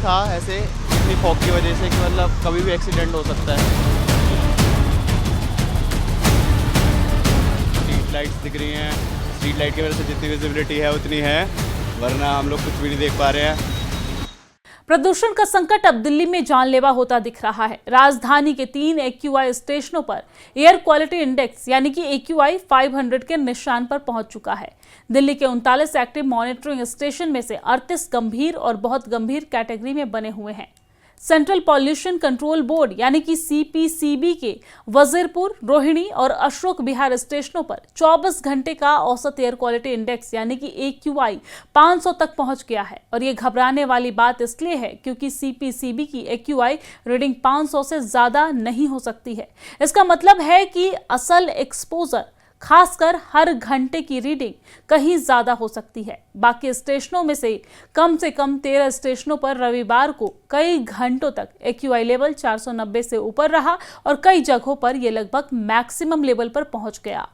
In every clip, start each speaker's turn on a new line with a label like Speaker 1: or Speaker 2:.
Speaker 1: था ऐसे इतनी फॉग की वजह से कि मतलब कभी भी एक्सीडेंट हो सकता है। स्ट्रीट लाइट्स दिख रही हैं, स्ट्रीट लाइट की वजह से जितनी विजिबिलिटी है उतनी है, वरना हम लोग कुछ भी नहीं देख पा रहे हैं।
Speaker 2: प्रदूषण का संकट अब दिल्ली में जानलेवा होता दिख रहा है। राजधानी के 3 AQI स्टेशनों पर एयर क्वालिटी इंडेक्स यानी कि AQI 500 के निशान पर पहुंच चुका है। दिल्ली के 39 एक्टिव मॉनिटरिंग स्टेशन में से 38 गंभीर और बहुत गंभीर कैटेगरी में बने हुए हैं। सेंट्रल पॉल्यूशन कंट्रोल बोर्ड यानी कि CPCB के वजीरपुर, रोहिणी और अशोक विहार स्टेशनों पर 24 घंटे का औसत एयर क्वालिटी इंडेक्स यानी कि AQI 500 तक पहुंच गया है। और ये घबराने वाली बात इसलिए है क्योंकि CPCB की AQI रीडिंग 500 से ज्यादा नहीं हो सकती है। इसका मतलब है कि असल एक्सपोजर खासकर हर घंटे की रीडिंग कहीं ज्यादा हो सकती है। बाकी स्टेशनों में से कम 13 स्टेशनों पर रविवार को कई घंटों तक AQI लेवल 490 से ऊपर रहा और कई जगहों पर यह लगभग मैक्सिमम लेवल पर पहुंच गया।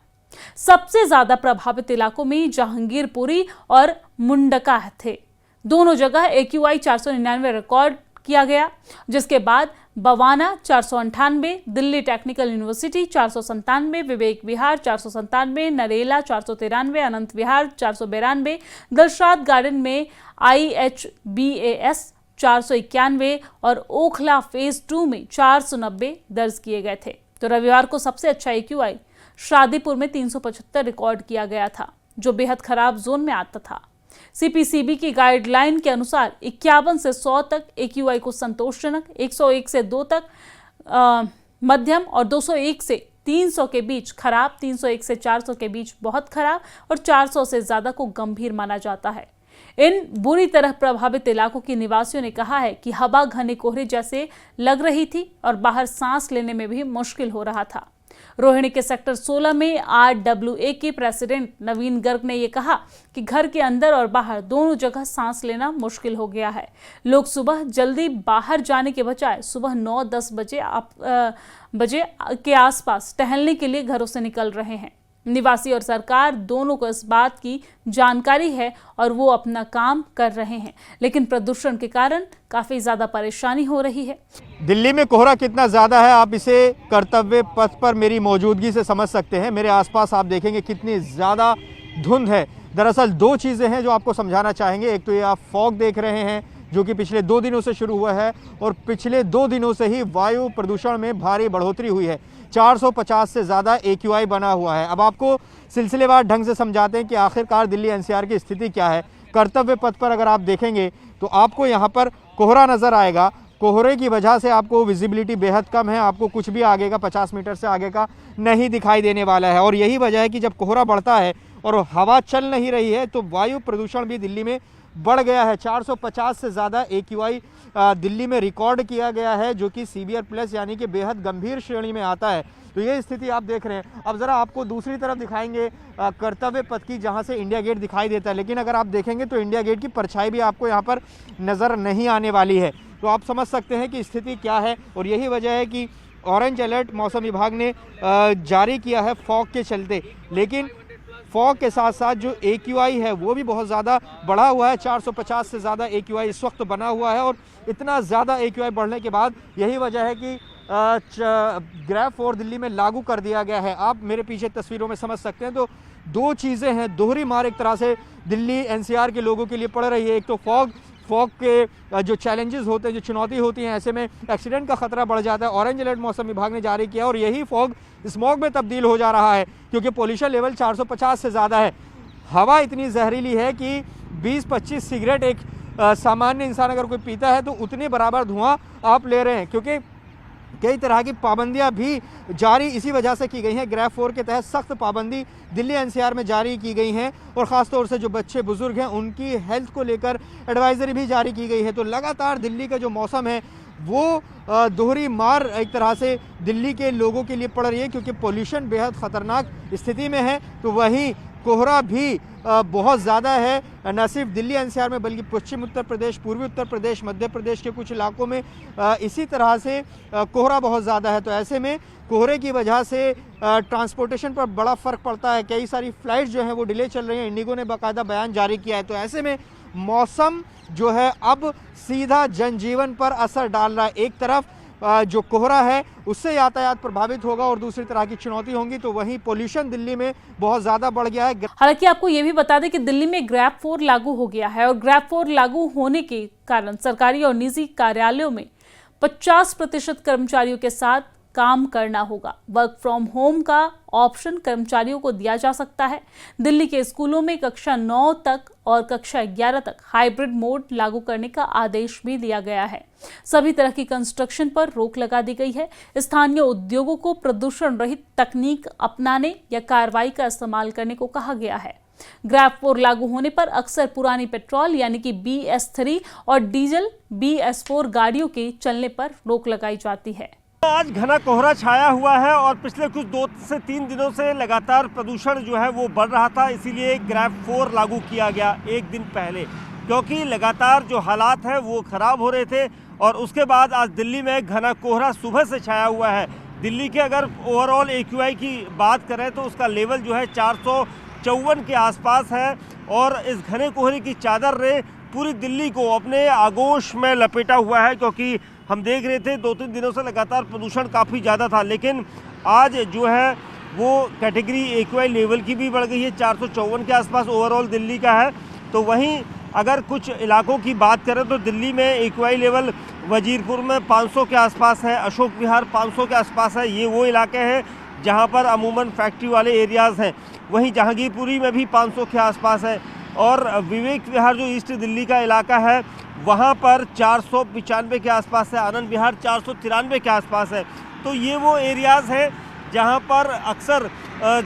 Speaker 2: सबसे ज्यादा प्रभावित इलाकों में जहांगीरपुरी और मुंडका थे। दोनों जगह AQI 499 रिकॉर्ड किया गया, जिसके बाद बवाना 498, दिल्ली टेक्निकल यूनिवर्सिटी 497, विवेक विहार 497, नरेला 493, अनंत विहार 492, दिलशाद गार्डन में IHBAS 491 और ओखला फेज 2 में 490 दर्ज किए गए थे। तो रविवार को सबसे अच्छा AQI शादीपुर में 375 रिकॉर्ड किया गया था, जो बेहद खराब जोन में आता था। CPCB की गाइडलाइन के अनुसार 51 से 100 तक AQI को संतोषजनक, 101 से 2 तक मध्यम और 201 से 300 के बीच खराब, 301 से 400 के बीच बहुत खराब और 400 से ज्यादा को गंभीर माना जाता है। इन बुरी तरह प्रभावित इलाकों के निवासियों ने कहा है कि हवा घने कोहरे जैसे लग रही थी और बाहर सांस लेने में भी मुश्किल हो रहा था। रोहिणी के सेक्टर 16 में RWA के प्रेसिडेंट नवीन गर्ग ने यह कहा कि घर के अंदर और बाहर दोनों जगह सांस लेना मुश्किल हो गया है। लोग सुबह जल्दी बाहर जाने के बजाय सुबह 9-10 बजे के आसपास टहलने के लिए घरों से निकल रहे हैं। निवासी और सरकार दोनों को इस बात की जानकारी है और वो अपना काम कर रहे हैं, लेकिन प्रदूषण के कारण काफी ज्यादा परेशानी हो रही है।
Speaker 3: दिल्ली में कोहरा कितना ज़्यादा है आप इसे कर्तव्य पथ पर मेरी मौजूदगी से समझ सकते हैं। मेरे आसपास आप देखेंगे कितनी ज़्यादा धुंध है। दरअसल 2 चीज़ें हैं जो आपको समझाना चाहेंगे। एक तो ये आप फॉग देख रहे हैं जो कि पिछले 2 दिनों से शुरू हुआ है और पिछले 2 दिनों से ही वायु प्रदूषण में भारी बढ़ोतरी हुई है। 450 से ज़्यादा AQI बना हुआ है। अब आपको सिलसिलेवार ढंग से समझाते हैं कि आखिरकार दिल्ली NCR की स्थिति क्या है। कर्तव्य पथ पर अगर आप देखेंगे तो आपको यहाँ पर कोहरा नज़र आएगा। कोहरे की वजह से आपको विजिबिलिटी बेहद कम है, आपको कुछ भी आगे का 50 मीटर से आगे का नहीं दिखाई देने वाला है। और यही वजह है कि जब कोहरा बढ़ता है और हवा चल नहीं रही है तो वायु प्रदूषण भी दिल्ली में बढ़ गया है। 450 से ज़्यादा AQI दिल्ली में रिकॉर्ड किया गया है, जो कि सीवियर प्लस यानी कि बेहद गंभीर श्रेणी में आता है। तो ये स्थिति आप देख रहे हैं। अब ज़रा आपको दूसरी तरफ दिखाएंगे कर्तव्य पथ की, जहाँ से इंडिया गेट दिखाई देता है, लेकिन अगर आप देखेंगे तो इंडिया गेट की परछाई भी आपको यहाँ पर नज़र नहीं आने वाली है। तो आप समझ सकते हैं कि स्थिति क्या है। और यही वजह है कि ऑरेंज अलर्ट मौसम विभाग ने जारी किया है फॉग के चलते। लेकिन फॉग के साथ साथ जो AQI है वो भी बहुत ज़्यादा बढ़ा हुआ है। 450 से ज़्यादा AQI इस वक्त बना हुआ है और इतना ज़्यादा AQI बढ़ने के बाद यही वजह है कि ग्रैब 4 दिल्ली में लागू कर दिया गया है। आप मेरे पीछे तस्वीरों में समझ सकते हैं। तो 2 चीज़ें हैं, दोहरी मार एक तरह से दिल्ली NCR के लोगों के लिए पड़ रही है। एक तो फॉग के जो चैलेंजेस होते हैं, जो चुनौती होती हैं, ऐसे में एक्सीडेंट का खतरा बढ़ जाता है। ऑरेंज अलर्ट मौसम विभाग ने जारी किया और यही फॉग स्मॉग में तब्दील हो जा रहा है क्योंकि पोल्यूशन लेवल 450 से ज़्यादा है। हवा इतनी जहरीली है कि 20-25 सिगरेट एक सामान्य इंसान अगर कोई पीता है तो उतने बराबर धुआं आप ले रहे हैं। क्योंकि कई तरह की पाबंदियां भी जारी इसी वजह से की गई हैं। ग्रैब 4 के तहत सख्त पाबंदी दिल्ली NCR में जारी की गई हैं और ख़ास तौर से जो बच्चे बुजुर्ग हैं उनकी हेल्थ को लेकर एडवाइजरी भी जारी की गई है। तो लगातार दिल्ली का जो मौसम है वो दोहरी मार एक तरह से दिल्ली के लोगों के लिए पड़ रही है क्योंकि पोल्यूशन बेहद ख़तरनाक स्थिति में है। तो वहीं कोहरा भी बहुत ज़्यादा है, न सिर्फ दिल्ली NCR में बल्कि पश्चिम उत्तर प्रदेश, पूर्वी उत्तर प्रदेश, मध्य प्रदेश के कुछ इलाकों में इसी तरह से कोहरा बहुत ज़्यादा है। तो ऐसे में कोहरे की वजह से ट्रांसपोर्टेशन पर बड़ा फ़र्क पड़ता है। कई सारी फ़्लाइट्स जो हैं वो डिले चल रही हैं। इंडिगो ने बाकायदा बयान जारी किया है। तो ऐसे में मौसम जो है अब सीधा जनजीवन पर असर डाल रहा है। एक तरफ जो कोहरा है उससे यातायात प्रभावित होगा और दूसरी तरह की चुनौती होंगी, तो वहीं पोल्यूशन दिल्ली में बहुत ज़्यादा बढ़ गया है।
Speaker 2: हालांकि आपको ये भी बता दें कि दिल्ली में ग्रैब 4 लागू हो गया है और ग्रैब 4 लागू होने के कारण सरकारी और निजी कार्यालयों में 50% कर्मचारियों के साथ काम करना होगा। वर्क फ्रॉम होम का ऑप्शन कर्मचारियों को दिया जा सकता है। दिल्ली के स्कूलों में कक्षा 9 तक और कक्षा 11 तक हाइब्रिड मोड लागू करने का आदेश भी दिया गया है। सभी तरह की कंस्ट्रक्शन पर रोक लगा दी गई है। स्थानीय उद्योगों को प्रदूषण रहित तकनीक अपनाने या कार्रवाई का इस्तेमाल करने को कहा गया है। ग्रैब 4 लागू होने पर अक्सर पुरानी पेट्रोल यानी कि BS3 और डीजल BS4 गाड़ियों के चलने पर रोक लगाई जाती है।
Speaker 4: आज घना कोहरा छाया हुआ है और पिछले कुछ 2 से 3 दिनों से लगातार प्रदूषण जो है वो बढ़ रहा था, इसीलिए ग्रैब 4 लागू किया गया एक दिन पहले, क्योंकि लगातार जो हालात है वो ख़राब हो रहे थे। और उसके बाद आज दिल्ली में घना कोहरा सुबह से छाया हुआ है। दिल्ली के अगर ओवरऑल AQI की बात करें तो उसका लेवल जो है 454 के आसपास है और इस घने कोहरे की चादर ने पूरी दिल्ली को अपने आगोश में लपेटा हुआ है, क्योंकि हम देख रहे थे 2-3 दिनों से लगातार प्रदूषण काफ़ी ज़्यादा था, लेकिन आज जो है वो कैटेगरी AQI लेवल की भी बढ़ गई है, 454 के आसपास ओवरऑल दिल्ली का है। तो वहीं अगर कुछ इलाकों की बात करें तो दिल्ली में AQI लेवल वजीरपुर में 500 के आसपास है, अशोक विहार 500 के आसपास है। ये वो इलाके हैं जहाँ पर अमूमन फैक्ट्री वाले एरियाज़ हैं। वहीं जहांगीरपुरी में भी 500 के आसपास है और विवेक विहार जो ईस्ट दिल्ली का इलाका है वहाँ पर 495 के आसपास है, आनंद विहार 493 के आसपास है। तो ये वो एरियाज़ हैं जहाँ पर अक्सर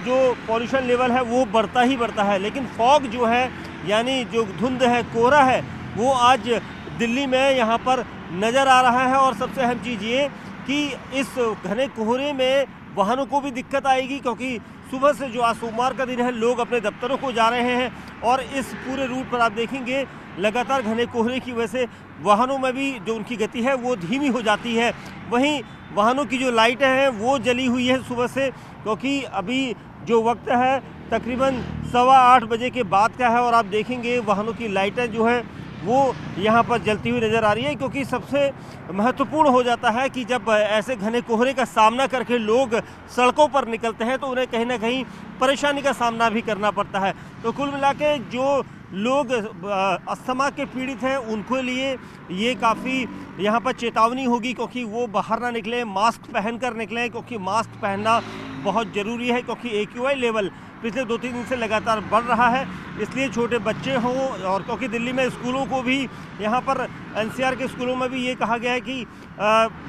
Speaker 4: जो पॉल्यूशन लेवल है वो बढ़ता ही बढ़ता है। लेकिन फॉग जो है यानी जो धुंध है, कोहरा है, वो आज दिल्ली में यहाँ पर नज़र आ रहा है। और सबसे अहम चीज़ ये कि इस घने कोहरे में वाहनों को भी दिक्कत आएगी, क्योंकि सुबह से जो आज सोमवार का दिन है लोग अपने दफ्तरों को जा रहे हैं और इस पूरे रूट पर आप देखेंगे लगातार घने कोहरे की वजह से वाहनों में भी जो उनकी गति है वो धीमी हो जाती है। वहीं वाहनों की जो लाइटें हैं वो जली हुई है सुबह से, क्योंकि अभी जो वक्त है तकरीबन 7:15 बजे के बाद का है और आप देखेंगे वाहनों की लाइटें जो है वो यहाँ पर जलती हुई नज़र आ रही है। क्योंकि सबसे महत्वपूर्ण हो जाता है कि जब ऐसे घने कोहरे का सामना करके लोग सड़कों पर निकलते हैं तो उन्हें कहीं ना कहीं परेशानी का सामना भी करना पड़ता है। तो कुल मिला के जो लोग अस्थमा के पीड़ित हैं उनके लिए ये काफ़ी यहाँ पर चेतावनी होगी, क्योंकि वो बाहर ना निकलें, मास्क पहन कर निकलें, क्योंकि मास्क पहनना बहुत ज़रूरी है। क्योंकि AQI लेवल पिछले 2-3 दिन से लगातार बढ़ रहा है, इसलिए छोटे बच्चे हों और क्योंकि दिल्ली में स्कूलों को भी यहाँ पर NCR के स्कूलों में भी ये कहा गया है कि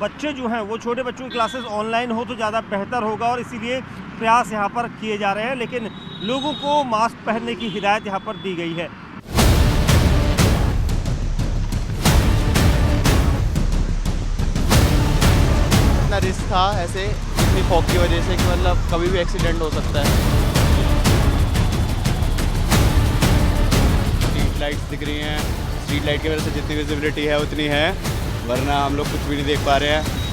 Speaker 4: बच्चे जो हैं वो छोटे बच्चों की क्लासेस ऑनलाइन हो तो ज़्यादा बेहतर होगा और इसीलिए प्रयास यहाँ पर किए जा रहे हैं। लेकिन लोगों को मास्क पहनने की हिदायत यहाँ पर दी गई है।
Speaker 1: इतना रिस्क था ऐसे इतनी फॉग की वजह से कि मतलब कभी भी एक्सीडेंट हो सकता है। स्ट्रीट लाइट्स दिख रही हैं, स्ट्रीट लाइट की वजह से जितनी विजिबिलिटी है उतनी है, वरना हम लोग कुछ भी नहीं देख पा रहे हैं।